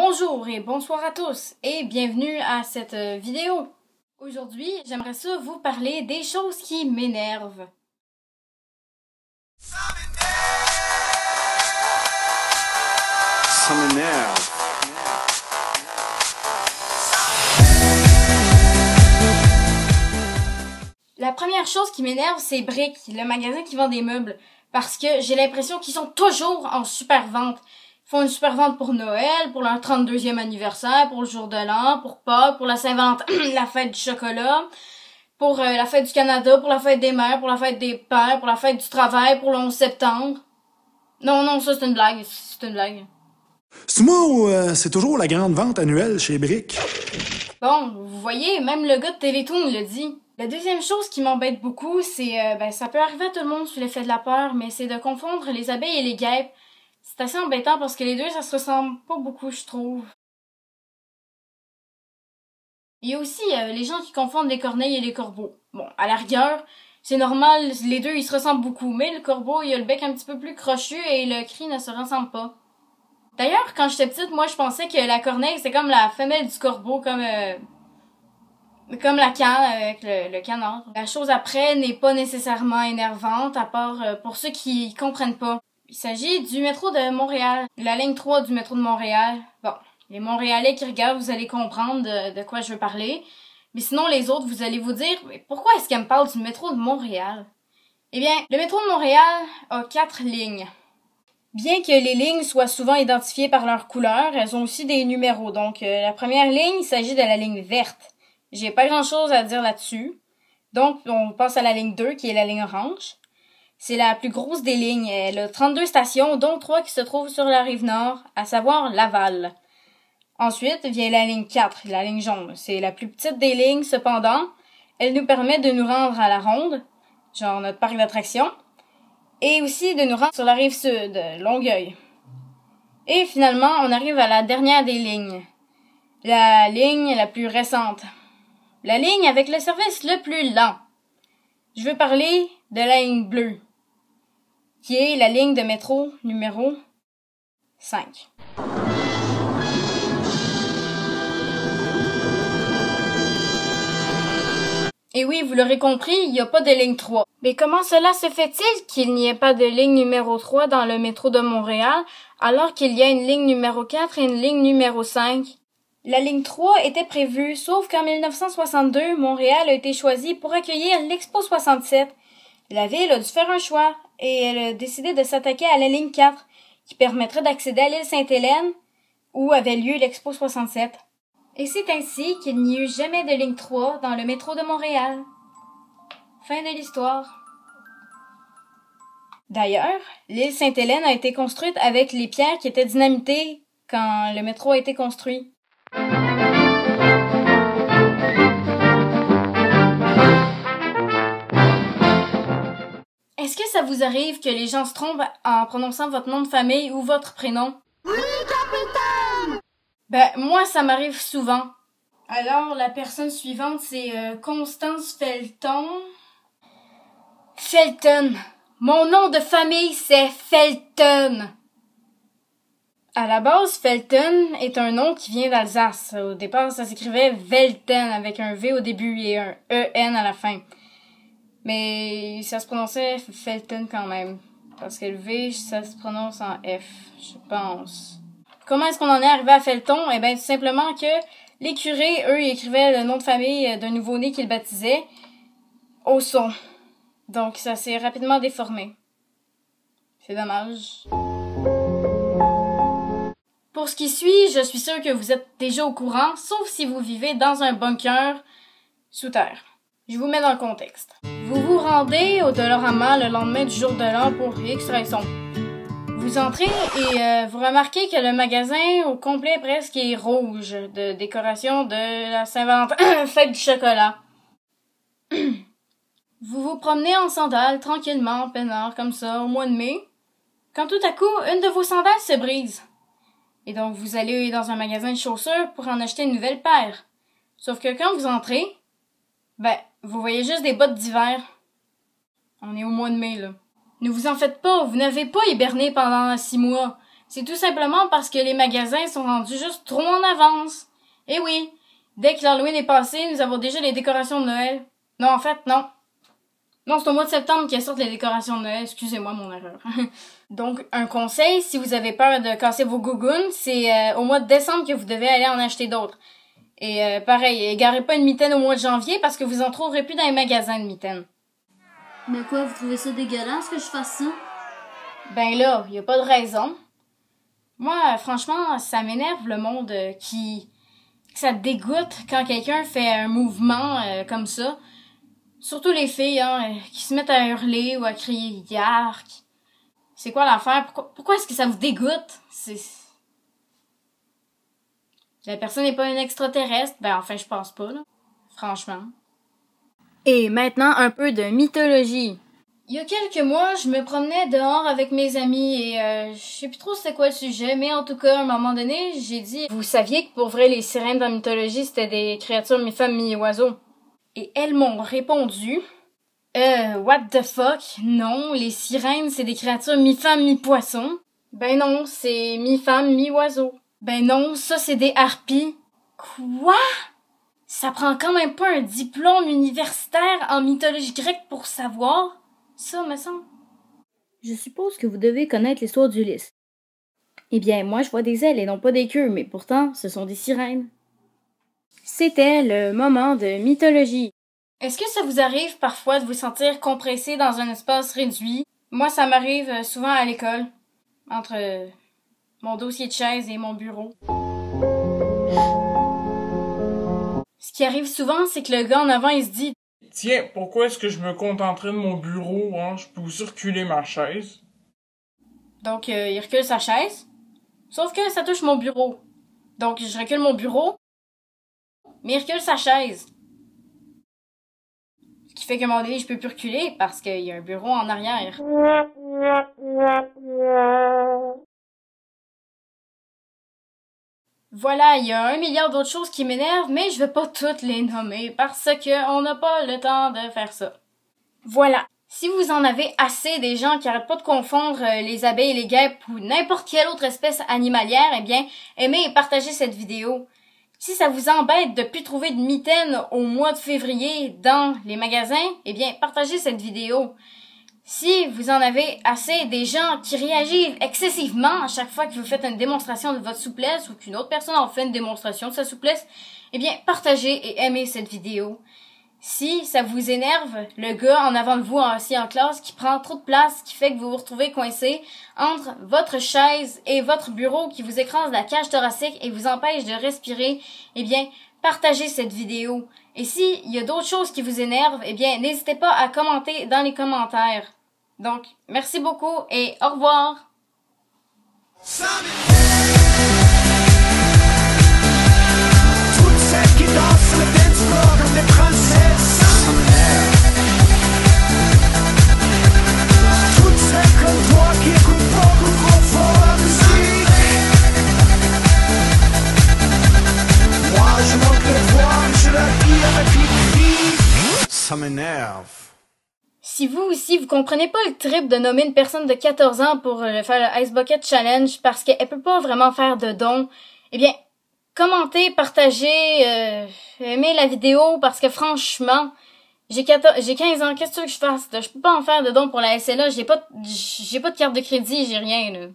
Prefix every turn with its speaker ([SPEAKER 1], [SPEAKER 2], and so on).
[SPEAKER 1] Bonjour et bonsoir à tous et bienvenue à cette vidéo. Aujourd'hui, j'aimerais ça vous parler des choses qui m'énervent.
[SPEAKER 2] Ça m'énerve.
[SPEAKER 1] La première chose qui m'énerve, c'est Brick, le magasin qui vend des meubles, parce que j'ai l'impression qu'ils sont toujours en super vente. Ils font une super vente pour Noël, pour leur 32e anniversaire, pour le jour de l'an, pour Pâques, pour la Saint-Valentin, la fête du chocolat, pour la fête du Canada, pour la fête des mères, pour la fête des pères, pour la fête du travail, pour le 11 septembre. Non, ça c'est une blague, c'est une blague.
[SPEAKER 3] C'est moi ou c'est toujours la grande vente annuelle chez Brick?
[SPEAKER 1] Bon, vous voyez, même le gars de Télétoon le dit. La deuxième chose qui m'embête beaucoup, c'est, ça peut arriver à tout le monde sous l'effet de la peur, mais c'est de confondre les abeilles et les guêpes. C'est assez embêtant parce que les deux, ça se ressemble pas beaucoup, je trouve. Il y a aussi les gens qui confondent les corneilles et les corbeaux. Bon, à la rigueur, c'est normal, les deux, ils se ressemblent beaucoup, mais le corbeau, il a le bec un petit peu plus crochu et le cri ne se ressemble pas. D'ailleurs, quand j'étais petite, moi, je pensais que la corneille, c'est comme la femelle du corbeau, comme la canne avec le canard. La chose après n'est pas nécessairement énervante, à part pour ceux qui comprennent pas. Il s'agit du métro de Montréal, la ligne 3 du métro de Montréal. Bon, les Montréalais qui regardent, vous allez comprendre de quoi je veux parler. Mais sinon, les autres, vous allez vous dire, mais pourquoi est-ce qu'elle me parle du métro de Montréal? Eh bien, le métro de Montréal a 4 lignes. Bien que les lignes soient souvent identifiées par leur couleur, elles ont aussi des numéros. Donc, la première ligne, il s'agit de la ligne verte. J'ai pas grand-chose à dire là-dessus. Donc, on passe à la ligne 2, qui est la ligne orange. C'est la plus grosse des lignes. Elle a 32 stations, dont 3 qui se trouvent sur la rive nord, à savoir Laval. Ensuite vient la ligne 4, la ligne jaune. C'est la plus petite des lignes, cependant. Elle nous permet de nous rendre à la Ronde, genre notre parc d'attractions, et aussi de nous rendre sur la rive sud, Longueuil. Et finalement, on arrive à la dernière des lignes. La ligne la plus récente. La ligne avec le service le plus lent. Je veux parler de la ligne bleue, qui est la ligne de métro numéro 5. Et oui, vous l'aurez compris, il n'y a pas de ligne 3. Mais comment cela se fait-il qu'il n'y ait pas de ligne numéro 3 dans le métro de Montréal, alors qu'il y a une ligne numéro 4 et une ligne numéro 5? La ligne 3 était prévue, sauf qu'en 1962, Montréal a été choisi pour accueillir l'Expo 67. La ville a dû faire un choix, et elle a décidé de s'attaquer à la ligne 4, qui permettrait d'accéder à l'île Sainte-Hélène, où avait lieu l'Expo 67. Et c'est ainsi qu'il n'y eut jamais de ligne 3 dans le métro de Montréal. Fin de l'histoire. D'ailleurs, l'île Sainte-Hélène a été construite avec les pierres qui étaient dynamitées quand le métro a été construit. Est-ce que ça vous arrive que les gens se trompent en prononçant votre nom de famille ou votre prénom? Oui, capitaine! Ben, moi, ça m'arrive souvent. Alors, la personne suivante, c'est Constance Felton. Felton. Mon nom de famille, c'est Felton. À la base, Felton est un nom qui vient d'Alsace. Au départ, ça s'écrivait Velten avec un V au début et un EN à la fin. Mais ça se prononçait Felton quand même. Parce que le V, ça se prononce en F, je pense. Comment est-ce qu'on en est arrivé à Felton? Eh bien, tout simplement que les curés, eux, ils écrivaient le nom de famille d'un nouveau-né qu'ils baptisaient au son. Donc, ça s'est rapidement déformé. C'est dommage. Pour ce qui suit, je suis sûre que vous êtes déjà au courant, sauf si vous vivez dans un bunker sous terre. Je vous mets dans le contexte. Vous vous rendez au Dollarama le lendemain du jour de l'an pour X raison. Vous entrez et vous remarquez que le magasin au complet presque est rouge de décoration de la Saint-Valentin, fête du chocolat. Vous vous promenez en sandales tranquillement, peinard comme ça, au mois de mai, quand tout à coup, une de vos sandales se brise. Et donc vous allez dans un magasin de chaussures pour en acheter une nouvelle paire. Sauf que quand vous entrez, vous voyez juste des bottes d'hiver. On est au mois de mai, là. Ne vous en faites pas, vous n'avez pas hiberné pendant 6 mois. C'est tout simplement parce que les magasins sont rendus juste trop en avance. Et oui, dès que l'Halloween est passé, nous avons déjà les décorations de Noël. Non, en fait, non. Non, c'est au mois de septembre qu'elles sortent les décorations de Noël. Excusez-moi mon erreur. Donc, un conseil, si vous avez peur de casser vos gougounes, c'est au mois de décembre que vous devez aller en acheter d'autres. Et pareil, égarez pas une mitaine au mois de janvier parce que vous en trouverez plus dans les magasins de mitaines.
[SPEAKER 2] Mais quoi, vous trouvez ça dégueulasse que je fasse ça?
[SPEAKER 1] Ben là, y a pas de raison. Moi, franchement, ça m'énerve le monde ça dégoûte quand quelqu'un fait un mouvement comme ça. Surtout les filles, qui se mettent à hurler ou à crier « Yark ». C'est quoi l'affaire? Pourquoi est-ce que ça vous dégoûte? La personne n'est pas une extraterrestre? Ben enfin, je pense pas, là. Franchement. Et maintenant, un peu de mythologie. Il y a quelques mois, je me promenais dehors avec mes amis et je sais plus trop c'était quoi le sujet, mais en tout cas, à un moment donné, j'ai dit « Vous saviez que pour vrai, les sirènes dans la mythologie, c'était des créatures mi-femmes, mi-oiseaux? » Et elles m'ont répondu « what the fuck? Non, les sirènes, c'est des créatures mi-femmes, mi-poisson. » Ben non, c'est mi-femme, mi-oiseau. Ben non, ça c'est des harpies. Quoi? Ça prend quand même pas un diplôme universitaire en mythologie grecque pour savoir? Ça, me semble.
[SPEAKER 2] Je suppose que vous devez connaître l'histoire d'Ulysse. Eh bien, moi je vois des ailes et non pas des queues, mais pourtant, ce sont des sirènes. C'était le moment de mythologie.
[SPEAKER 1] Est-ce que ça vous arrive parfois de vous sentir compressé dans un espace réduit? Moi, ça m'arrive souvent à l'école, entre mon dossier de chaise et mon bureau. Ce qui arrive souvent, c'est que le gars en avant, il se dit
[SPEAKER 4] « Tiens, pourquoi est-ce que je me contenterais de mon bureau, hein? Je peux aussi reculer ma chaise. »
[SPEAKER 1] Donc, il recule sa chaise. Sauf que ça touche mon bureau. Donc, je recule mon bureau, mais il recule sa chaise. Ce qui fait qu'à un moment donné, je peux plus reculer parce qu'il y a un bureau en arrière. Voilà, il y a 1 milliard d'autres choses qui m'énervent, mais je vais pas toutes les nommer parce que on n'a pas le temps de faire ça. Voilà. Si vous en avez assez des gens qui arrêtent pas de confondre les abeilles et les guêpes ou n'importe quelle autre espèce animalière, eh bien, aimez et partagez cette vidéo. Si ça vous embête de plus trouver de mitaines au mois de février dans les magasins, eh bien, partagez cette vidéo. Si vous en avez assez des gens qui réagissent excessivement à chaque fois que vous faites une démonstration de votre souplesse ou qu'une autre personne en fait une démonstration de sa souplesse, eh bien, partagez et aimez cette vidéo. Si ça vous énerve, le gars en avant de vous assis en classe qui prend trop de place, qui fait que vous vous retrouvez coincé entre votre chaise et votre bureau qui vous écrase la cage thoracique et vous empêche de respirer, eh bien, partagez cette vidéo. Et s'il y a d'autres choses qui vous énervent, eh bien, n'hésitez pas à commenter dans les commentaires. Donc, merci beaucoup et au revoir!
[SPEAKER 3] Ça m'énerve.
[SPEAKER 1] Si vous aussi, vous comprenez pas le trip de nommer une personne de 14 ans pour faire le Ice Bucket Challenge parce qu'elle peut pas vraiment faire de dons, eh bien, commentez, partagez, aimez la vidéo parce que franchement, j'ai 15 ans, qu'est-ce que tu veux que je fasse? Je peux pas en faire de dons pour la SLA, j'ai pas de carte de crédit, j'ai rien, là.